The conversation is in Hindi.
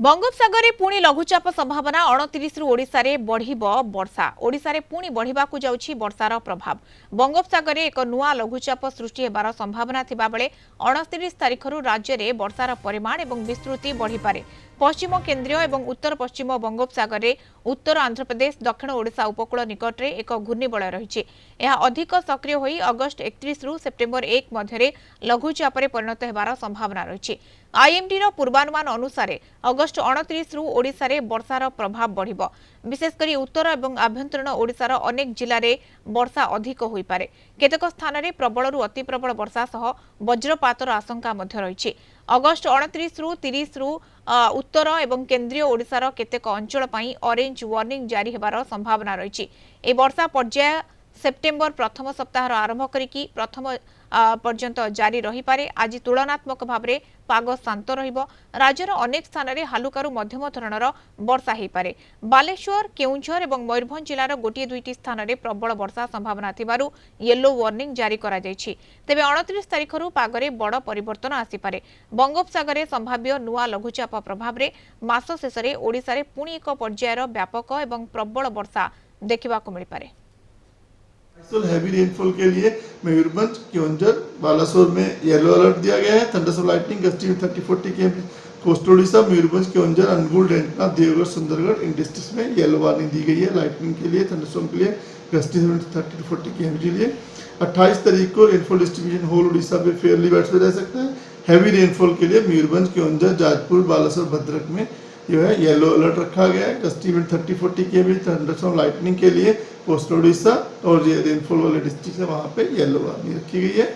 बंगोपसागर में पुणी लघुचाप संभावना 29 रु ओडिशा रे बढ़िब वर्षा। ओडिशा रे पुणी बढ़िबाकु जाउछि वर्षार प्रभाव। बंगोपसागर में एक नुआ लघुचाप सृष्टि हेबार संभावना थिबा बेले 29 तारिखरु राज्य में वर्षार परिमाण और विस्तृति बढ़िपारे। पश्चिम केन्द्रीय और उत्तर पश्चिम बंगोपसागर में उत्तर आंध्र प्रदेश दक्षिण ओडिशा उपकूल निकट में एक घूर्णिबलय रही। यह अधिक सक्रिय होई अगस्त 31 रु सेप्टेम्बर 1 मध्य लघुचाप परिणत हेबार संभावना रही। आईएमडी पूर्वानुमान अनुसार अगस्त 29 रु ओडिशा रे वर्षार प्रभाव बढ़िब। विशेषकर उत्तर और आभ्यंतरीण ओडिशार अनेक जिले में वर्षा अधिक होई पारे। केतेक स्थान में प्रबल अति प्रबल वर्षा सह वज्रपातर आशंका मध्य रही। अगस्त 29 रु 30 रु उत्तर और केन्द्रीय ओडिशार केतेक अंचल पई ऑरेंज वार्निंग जारी हेबार संभावना रही। ए वर्षा पर्याय सेप्टेम्बर प्रथम सप्ताह आरंभ करिकी प्रथम पर्यंत जारी रही पारे। आज तुलनात्मक भाव में पाग शांत रहिबो। राज्यर अनेक स्थान में हालुकारु मध्यम धरणर वर्षा हो पारे। बालेश्वर केउंझर और मयूरभंज जिलार गोटे दुईटी स्थान में प्रबल वर्षा संभावना थिबारु येलो वार्निंग जारी करा जायछि। तेबे 29 तारिखरु पागरे बड़ परिवर्तन आसीपारे। बंगोपसागर संभाव्य नुआ लघुचाप प्रभाव में मास शेष में ओडिशा रे पुणी एक पर्यायर व्यापक और प्रबल वर्षा देखिबाकु मिल पारे। हैवी रेनफॉल के लिए मयूरभंज केओंझर बालासोर में येलो अलर्ट दिया गया है। थंडरस्टॉर्म लाइटनिंग गस्टी में 30-40 km कोस्टल उड़ीसा मयूरभंज केओंझर अनुगुल रेंटना देवगढ़ सुंदरगढ़ इन डिस्ट्रिक्ट्स में येलो वार्निंग दी गई है। लाइटनिंग के लिए थंडरस्टॉर्म के लिए गस्टी 30-40 km के लिए 28 तारीख को रेनफॉल डिस्ट्रीब्यूशन होल उड़ीसा में फेयरली वाइड रह सकता है। हैवी रेनफॉल के लिए मयूरभंज केओंझर जाजपुर बालासोर भद्रक में जो है येलो अलर्ट रखा गया है। गस्टी में 30-40 km थंडरस्टॉर्म लाइटनिंग के लिए कोस्टल उड़ीसा और ये रेनफॉल वाले डिस्ट्रिक्ट है वहाँ पे येलो वार्निंग रखी गई है।